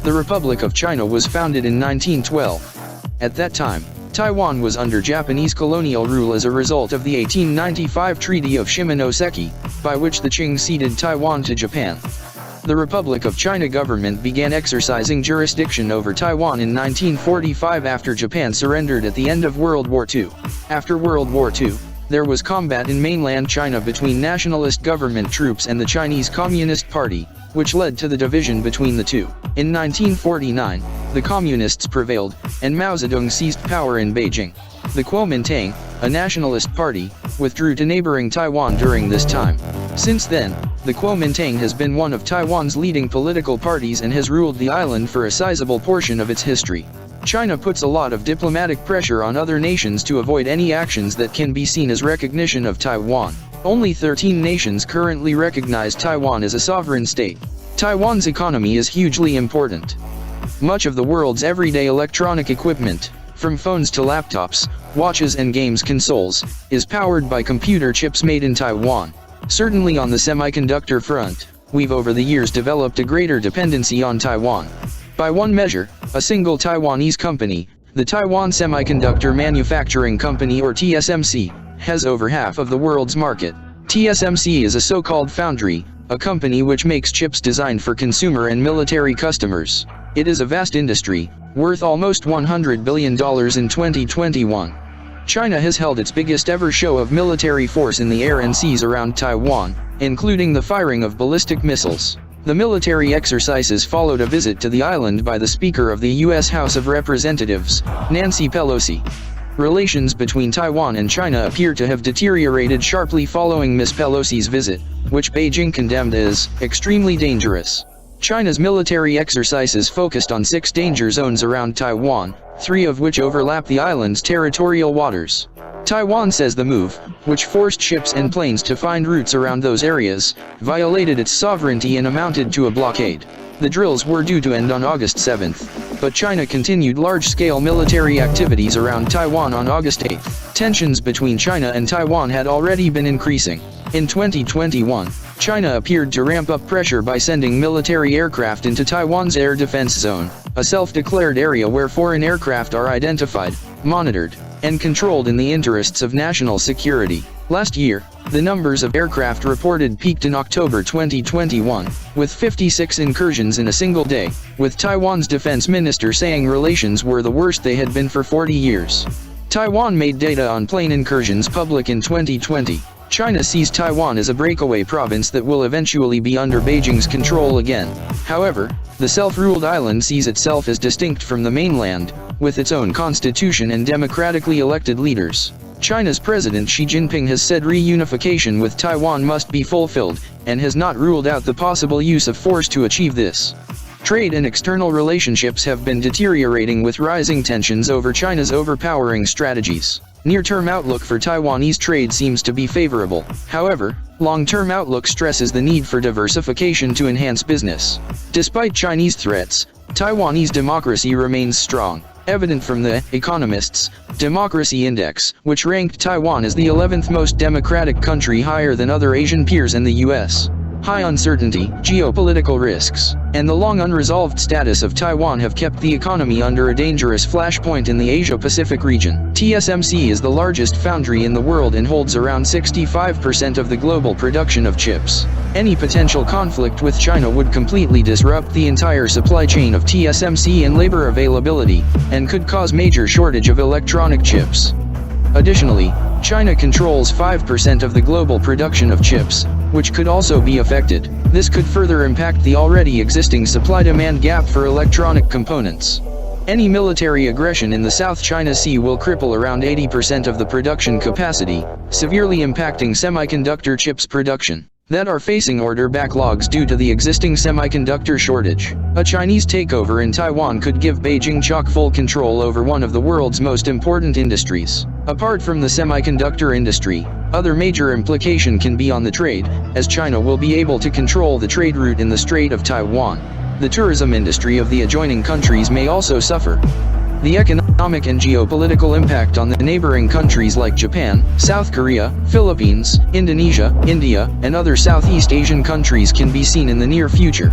The Republic of China was founded in 1912. At that time, Taiwan was under Japanese colonial rule as a result of the 1895 Treaty of Shimonoseki, by which the Qing ceded Taiwan to Japan. The Republic of China government began exercising jurisdiction over Taiwan in 1945 after Japan surrendered at the end of World War II. After World War II, there was combat in mainland China between nationalist government troops and the Chinese Communist Party, which led to the division between the two. In 1949, the Communists prevailed, and Mao Zedong seized power in Beijing. The Kuomintang, a nationalist party, withdrew to neighboring Taiwan during this time. Since then, the Kuomintang has been one of Taiwan's leading political parties and has ruled the island for a sizable portion of its history. China puts a lot of diplomatic pressure on other nations to avoid any actions that can be seen as recognition of Taiwan. Only 13 nations currently recognize Taiwan as a sovereign state. Taiwan's economy is hugely important. Much of the world's everyday electronic equipment, from phones to laptops, watches and games consoles, is powered by computer chips made in Taiwan. Certainly on the semiconductor front, we've over the years developed a greater dependency on Taiwan. By one measure, a single Taiwanese company, the Taiwan Semiconductor Manufacturing Company or TSMC, has over half of the world's market. TSMC is a so-called foundry, a company which makes chips designed for consumer and military customers. It is a vast industry, worth almost $100 billion in 2021. China has held its biggest ever show of military force in the air and seas around Taiwan, including the firing of ballistic missiles. The military exercises followed a visit to the island by the Speaker of the U.S. House of Representatives, Nancy Pelosi. Relations between Taiwan and China appear to have deteriorated sharply following Ms Pelosi's visit, which Beijing condemned as extremely dangerous. China's military exercises focused on 6 danger zones around Taiwan, 3 of which overlap the island's territorial waters. Taiwan says the move, which forced ships and planes to find routes around those areas, violated its sovereignty and amounted to a blockade. The drills were due to end on August 7th, but China continued large-scale military activities around Taiwan on August 8th. Tensions between China and Taiwan had already been increasing. In 2021, China appeared to ramp up pressure by sending military aircraft into Taiwan's air defense zone, a self-declared area where foreign aircraft are identified, monitored, and controlled in the interests of national security. Last year, the numbers of aircraft reported peaked in October 2021, with 56 incursions in a single day, with Taiwan's defense minister saying relations were the worst they had been for 40 years. Taiwan made data on plane incursions public in 2020. China sees Taiwan as a breakaway province that will eventually be under Beijing's control again. However, the self-ruled island sees itself as distinct from the mainland, with its own constitution and democratically elected leaders. China's President Xi Jinping has said reunification with Taiwan must be fulfilled, and has not ruled out the possible use of force to achieve this. Trade and external relationships have been deteriorating with rising tensions over China's overpowering strategies. Near-term outlook for Taiwanese trade seems to be favorable. However, long-term outlook stresses the need for diversification to enhance business. Despite Chinese threats, Taiwanese democracy remains strong, evident from the Economist's Democracy Index, which ranked Taiwan as the 11th most democratic country, higher than other Asian peers and the U.S. High uncertainty, geopolitical risks, and the long unresolved status of Taiwan have kept the economy under a dangerous flashpoint in the Asia-Pacific region. TSMC is the largest foundry in the world and holds around 65% of the global production of chips. Any potential conflict with China would completely disrupt the entire supply chain of TSMC and labor availability, and could cause major shortage of electronic chips. Additionally, China controls 5% of the global production of chips, which could also be affected. This could further impact the already existing supply-demand gap for electronic components. Any military aggression in the South China Sea will cripple around 80% of the production capacity, severely impacting semiconductor chips production that are facing order backlogs due to the existing semiconductor shortage. A Chinese takeover in Taiwan could give Beijing chock-full control over one of the world's most important industries. Apart from the semiconductor industry, other major implication can be on the trade, as China will be able to control the trade route in the Strait of Taiwan. The tourism industry of the adjoining countries may also suffer. The economic and geopolitical impact on the neighboring countries like Japan, South Korea, Philippines, Indonesia, India, and other Southeast Asian countries can be seen in the near future.